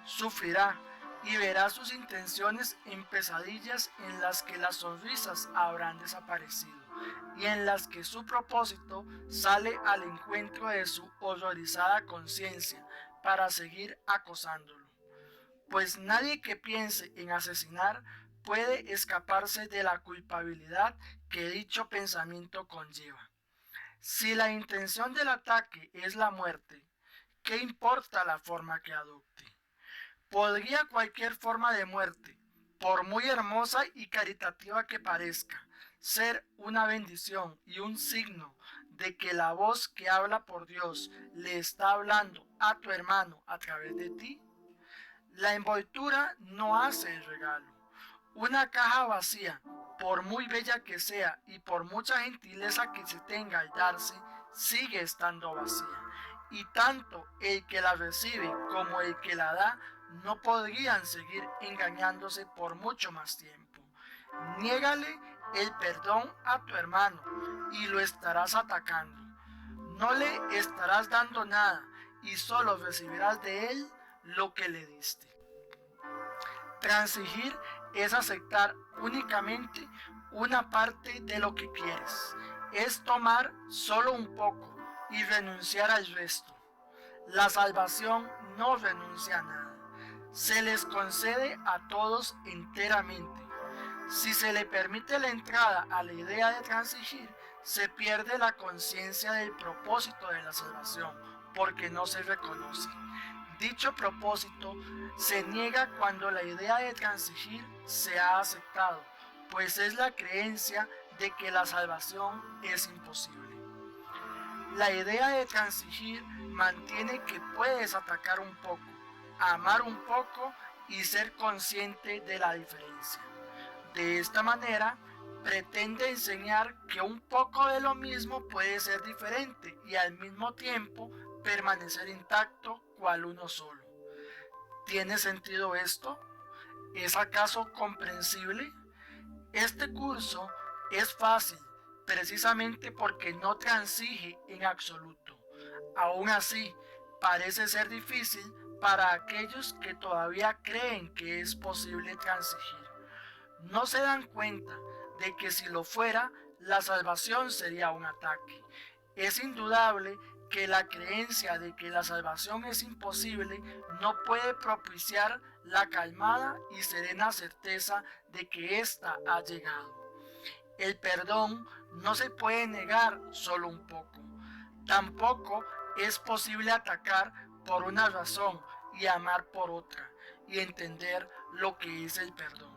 Speaker 1: sufrirá y verá sus intenciones en pesadillas en las que las sonrisas habrán desaparecido y en las que su propósito sale al encuentro de su horrorizada conciencia para seguir acosándolo. Pues nadie que piense en asesinar puede escaparse de la culpabilidad que dicho pensamiento conlleva. Si la intención del ataque es la muerte, ¿qué importa la forma que adopte? ¿Podría cualquier forma de muerte, por muy hermosa y caritativa que parezca, ser una bendición y un signo de que la voz que habla por Dios le está hablando a tu hermano a través de ti? La envoltura no hace el regalo. Una caja vacía, por muy bella que sea y por mucha gentileza que se tenga al darse, sigue estando vacía. Y tanto el que la recibe como el que la da no podrían seguir engañándose por mucho más tiempo. Niégale el perdón a tu hermano y lo estarás atacando. No le estarás dando nada y solo recibirás de él lo que le diste. Transigir es aceptar únicamente una parte de lo que quieres. Es tomar solo un poco y renunciar al resto. La salvación no renuncia a nada. Se les concede a todos enteramente. Si se le permite la entrada a la idea de transigir, se pierde la conciencia del propósito de la salvación, porque no se reconoce. Dicho propósito se niega cuando la idea de transigir se ha aceptado, pues es la creencia de que la salvación es imposible. La idea de transigir mantiene que puedes atacar un poco, amar un poco y ser consciente de la diferencia. De esta manera, pretende enseñar que un poco de lo mismo puede ser diferente y al mismo tiempo permanecer intacto cual uno solo. ¿Tiene sentido esto? ¿Es acaso comprensible? Este curso es fácil precisamente porque no transige en absoluto. Aún así, parece ser difícil para aquellos que todavía creen que es posible transigir. No se dan cuenta de que si lo fuera, la salvación sería un ataque. Es indudable que la creencia de que la salvación es imposible no puede propiciar la calmada y serena certeza de que ésta ha llegado. El perdón no se puede negar solo un poco. Tampoco es posible atacar por una razón y amar por otra, y entender lo que es el perdón.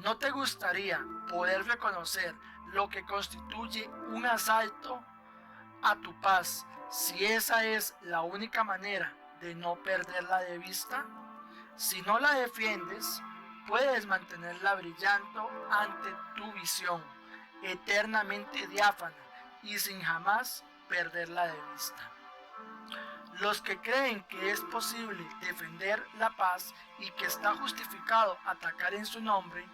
Speaker 1: ¿No te gustaría poder reconocer lo que constituye un asalto a tu paz si esa es la única manera de no perderla de vista? Si no la defiendes, puedes mantenerla brillando ante tu visión, eternamente diáfana y sin jamás perderla de vista. Los que creen que es posible defender la paz y que está justificado atacar en su nombre,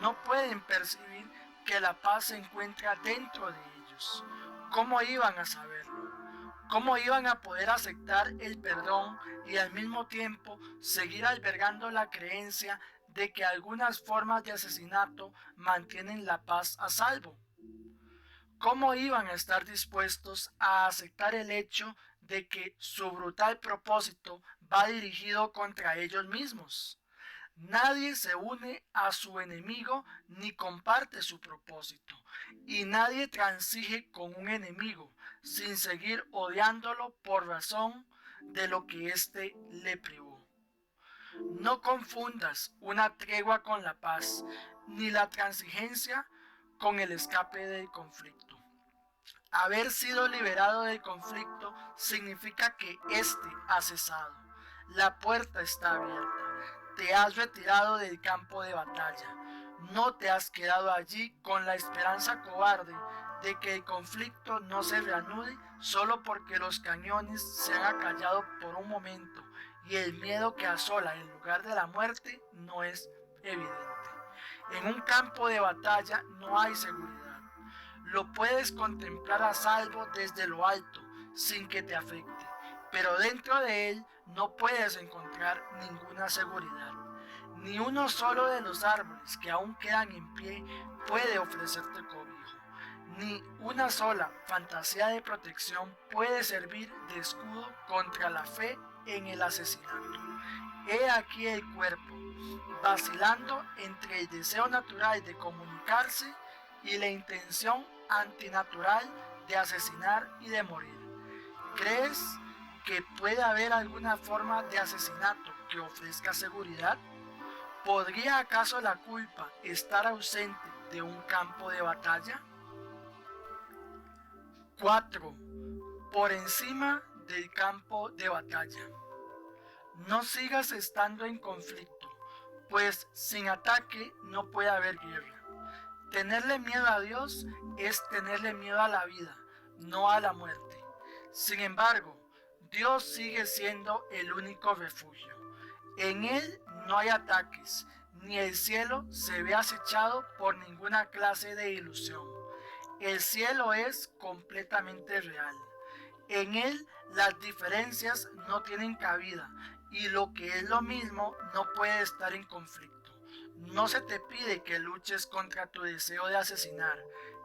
Speaker 1: no pueden percibir que la paz se encuentra dentro de ellos. ¿Cómo iban a saberlo? ¿Cómo iban a poder aceptar el perdón y al mismo tiempo seguir albergando la creencia de que algunas formas de asesinato mantienen la paz a salvo? ¿Cómo iban a estar dispuestos a aceptar el hecho de que su brutal propósito va dirigido contra ellos mismos? Nadie se une a su enemigo ni comparte su propósito, y nadie transige con un enemigo sin seguir odiándolo por razón de lo que éste le privó. No confundas una tregua con la paz, ni la transigencia con el escape del conflicto. Haber sido liberado del conflicto significa que éste ha cesado. La puerta está abierta. Te has retirado del campo de batalla. No te has quedado allí con la esperanza cobarde de que el conflicto no se reanude solo porque los cañones se han acallado por un momento y el miedo que asola el lugar de la muerte no es evidente. En un campo de batalla no hay seguridad. Lo puedes contemplar a salvo desde lo alto, sin que te afecte, pero dentro de él no puedes encontrar ninguna seguridad. Ni uno solo de los árboles que aún quedan en pie puede ofrecerte cobijo. Ni una sola fantasía de protección puede servir de escudo contra la fe en el asesinato. He aquí el cuerpo, vacilando entre el deseo natural de comunicarse y la intención antinatural de asesinar y de morir. ¿Crees que puede haber alguna forma de asesinato que ofrezca seguridad? ¿Podría acaso la culpa estar ausente de un campo de batalla? 4. Por encima del campo de batalla. No sigas estando en conflicto, pues sin ataque no puede haber guerra. Tenerle miedo a Dios es tenerle miedo a la vida, no a la muerte. Sin embargo, Dios sigue siendo el único refugio. En Él no hay ataques, ni el cielo se ve acechado por ninguna clase de ilusión. El cielo es completamente real. En Él las diferencias no tienen cabida y lo que es lo mismo no puede estar en conflicto. No se te pide que luches contra tu deseo de asesinar,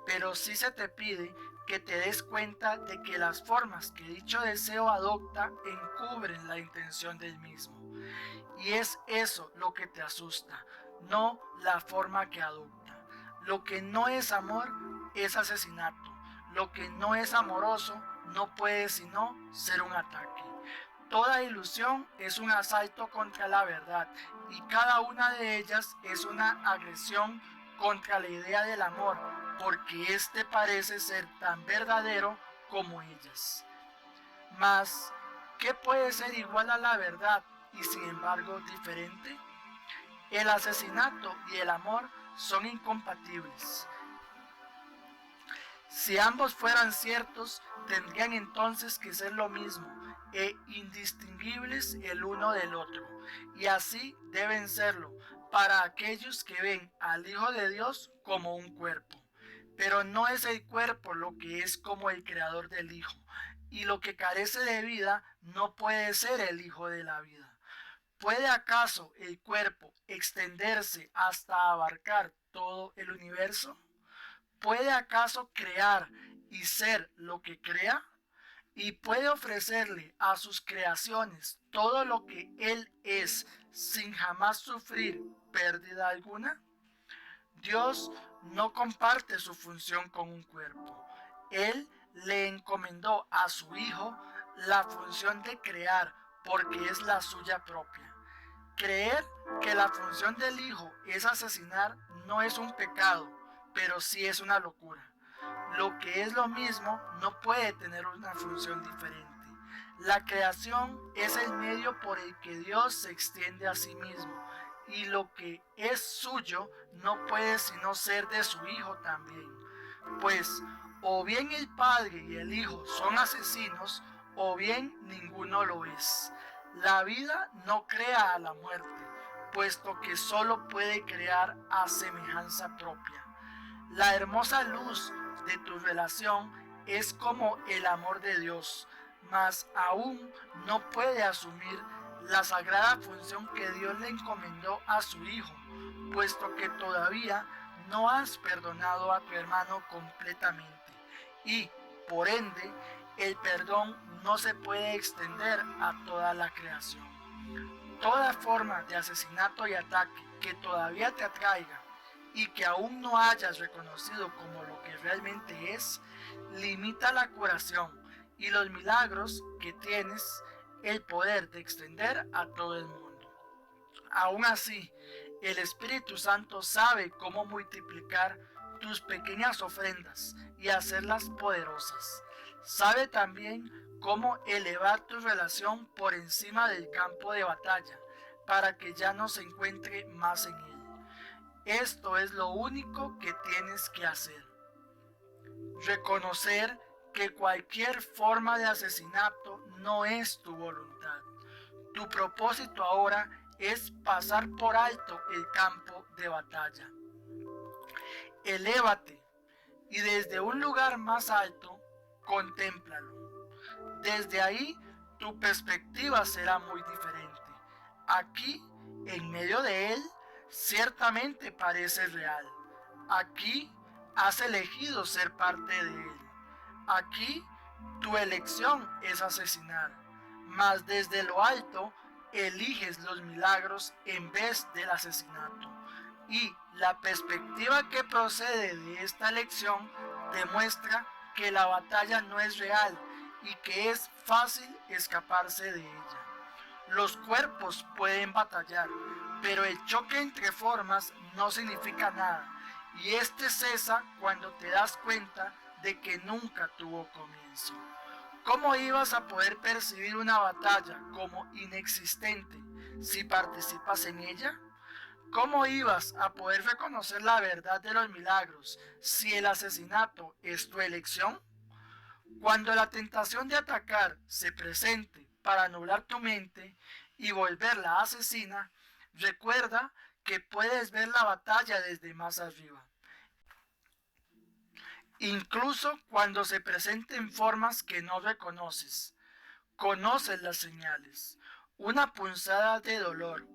Speaker 1: pero sí se te pide que te des cuenta de que las formas que dicho deseo adopta encubren la intención del mismo. Y es eso lo que te asusta, no la forma que adopta. Lo que no es amor es asesinato. Lo que no es amoroso no puede sino ser un ataque. Toda ilusión es un asalto contra la verdad y cada una de ellas es una agresión contra la idea del amor, porque éste parece ser tan verdadero como ellas. Mas, ¿qué puede ser igual a la verdad y sin embargo diferente? El asesinato y el amor son incompatibles. Si ambos fueran ciertos, tendrían entonces que ser lo mismo e indistinguibles el uno del otro, y así deben serlo para aquellos que ven al Hijo de Dios como un cuerpo. Pero no es el cuerpo lo que es como el creador del Hijo, y lo que carece de vida no puede ser el Hijo de la vida. ¿Puede acaso el cuerpo extenderse hasta abarcar todo el universo? ¿Puede acaso crear y ser lo que crea? ¿Y puede ofrecerle a sus creaciones todo lo que Él es sin jamás sufrir pérdida alguna? Dios no comparte su función con un cuerpo. Él le encomendó a su Hijo la función de crear porque es la suya propia. Creer que la función del Hijo es asesinar no es un pecado, pero sí es una locura. Lo que es lo mismo no puede tener una función diferente. La creación es el medio por el que Dios se extiende a sí mismo, y lo que es suyo no puede sino ser de su Hijo también. Pues o bien el Padre y el Hijo son asesinos, o bien ninguno lo es. La vida no crea a la muerte, puesto que solo puede crear a semejanza propia. La hermosa luz de tu relación es como el amor de Dios, mas aún no puede asumir la sagrada función que Dios le encomendó a su Hijo, puesto que todavía no has perdonado a tu hermano completamente y, por ende, el perdón no se puede extender a toda la creación. Toda forma de asesinato y ataque que todavía te atraiga y que aún no hayas reconocido como lo que realmente es, limita la curación y los milagros que tienes el poder de extender a todo el mundo. Aún así, el Espíritu Santo sabe cómo multiplicar tus pequeñas ofrendas y hacerlas poderosas. Sabe también cómo elevar tu relación por encima del campo de batalla para que ya no se encuentre más en él. Esto es lo único que tienes que hacer. reconocer que cualquier forma de asesinato no es tu voluntad. Tu propósito ahora es pasar por alto el campo de batalla. Elévate y desde un lugar más alto, contémplalo. Desde ahí, tu perspectiva será muy diferente. Aquí, en medio de él, ciertamente parece real. Aquí has elegido ser parte de él. Aquí, tu elección es asesinar. Mas desde lo alto, eliges los milagros en vez del asesinato. Y la perspectiva que procede de esta elección demuestra que la batalla no es real y que es fácil escaparse de ella. Los cuerpos pueden batallar, pero el choque entre formas no significa nada, y este cesa cuando te das cuenta de que nunca tuvo comienzo. ¿Cómo ibas a poder percibir una batalla como inexistente si participas en ella? ¿Cómo ibas a poder reconocer la verdad de los milagros si el asesinato es tu elección? Cuando la tentación de atacar se presente para anular tu mente y volverla asesina, recuerda que puedes ver la batalla desde más arriba. Incluso cuando se presenten formas que no reconoces, conoces las señales, una punzada de dolor,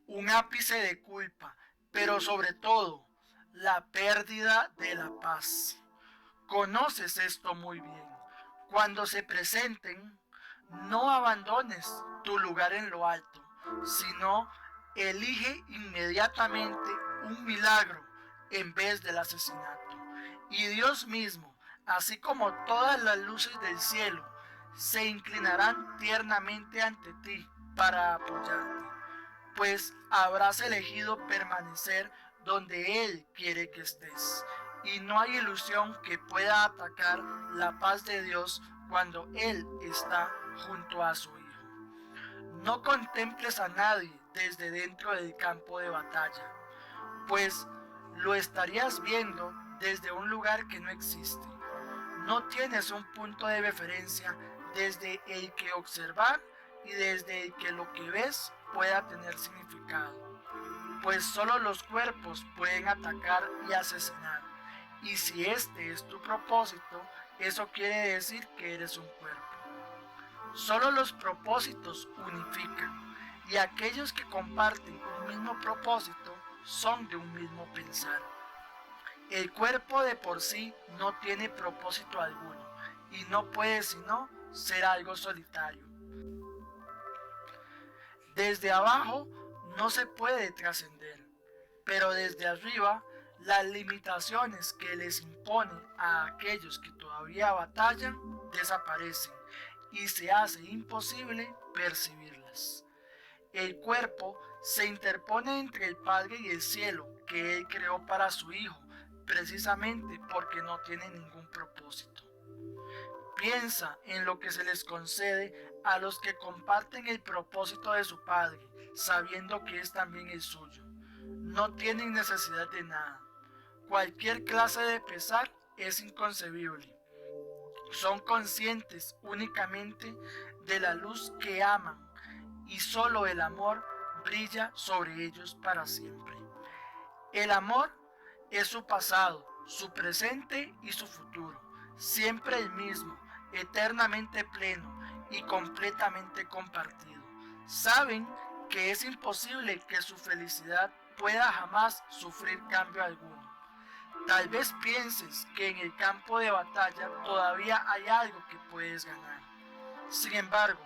Speaker 1: un ápice de culpa, pero sobre todo, la pérdida de la paz. Conoces esto muy bien. Cuando se presenten, no abandones tu lugar en lo alto, sino elige inmediatamente un milagro en vez del asesinato. Y Dios mismo, así como todas las luces del cielo, se inclinarán tiernamente ante ti para apoyarte, pues habrás elegido permanecer donde Él quiere que estés. Y no hay ilusión que pueda atacar la paz de Dios cuando Él está junto a su Hijo. No contemples a nadie desde dentro del campo de batalla, pues lo estarías viendo desde un lugar que no existe. No tienes un punto de referencia desde el que observar y desde el que lo que ves pueda tener significado, pues solo los cuerpos pueden atacar y asesinar. Y si este es tu propósito, eso quiere decir que eres un cuerpo. Solo los propósitos unifican, y aquellos que comparten un mismo propósito son de un mismo pensar. El cuerpo de por sí no tiene propósito alguno, y no puede sino ser algo solitario. Desde abajo no se puede trascender, pero desde arriba las limitaciones que les imponen a aquellos que todavía batallan desaparecen y se hace imposible percibirlas. El cuerpo se interpone entre el Padre y el cielo que Él creó para su Hijo, precisamente porque no tiene ningún propósito. Piensa en lo que se les concede a los que comparten el propósito de su Padre, sabiendo que es también el suyo. No tienen necesidad de nada. Cualquier clase de pesar es inconcebible. Son conscientes únicamente de la luz que aman y solo el amor brilla sobre ellos para siempre. El amor es su pasado, su presente y su futuro, siempre el mismo, eternamente pleno y completamente compartido. Saben que es imposible que su felicidad pueda jamás sufrir cambio alguno. Tal vez pienses que en el campo de batalla todavía hay algo que puedes ganar. Sin embargo,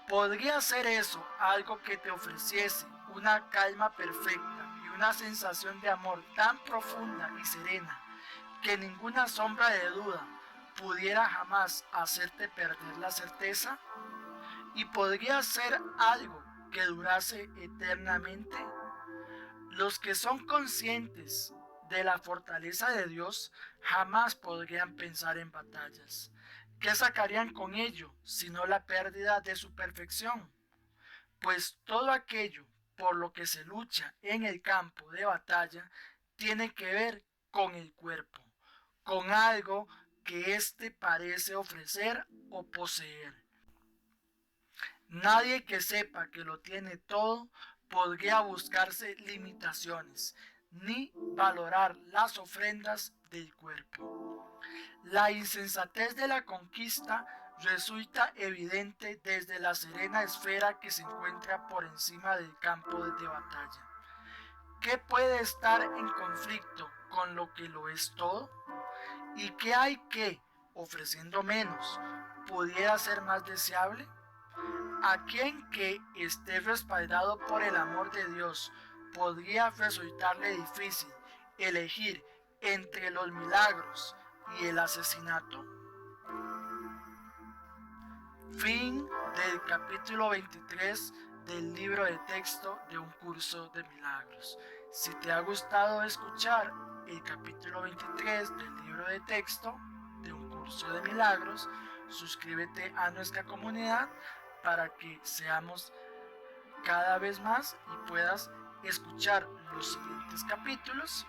Speaker 1: ¿podría ser eso algo que te ofreciese una calma perfecta y una sensación de amor tan profunda y serena que ninguna sombra de duda pudiera jamás hacerte perder la certeza? ¿Y podría ser algo que durase eternamente? Los que son conscientes de la fortaleza de Dios jamás podrían pensar en batallas. ¿Qué sacarían con ello sino la pérdida de su perfección? Pues todo aquello por lo que se lucha en el campo de batalla tiene que ver con el cuerpo, con algo que éste parece ofrecer o poseer. Nadie que sepa que lo tiene todo podría buscarse limitaciones ni valorar las ofrendas del cuerpo. La insensatez de la conquista resulta evidente desde la serena esfera que se encuentra por encima del campo de batalla. ¿Qué puede estar en conflicto con lo que lo es todo? ¿Y qué hay que, ofreciendo menos, pudiera ser más deseable? ¿A quien que esté respaldado por el amor de Dios podría resultarle difícil elegir entre los milagros y el asesinato? Fin del capítulo 23 del libro de texto de un curso de milagros. Si te ha gustado escuchar el capítulo 23 del libro de texto de un curso de milagros, suscríbete a nuestra comunidad para que seamos cada vez más y puedas escuchar los siguientes capítulos.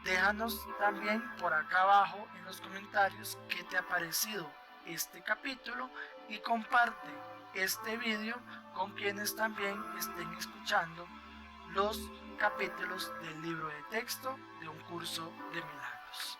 Speaker 1: Déjanos también por acá abajo en los comentarios qué te ha parecido este capítulo y comparte este video con quienes también estén escuchando los capítulos del libro de texto de un curso de milagros.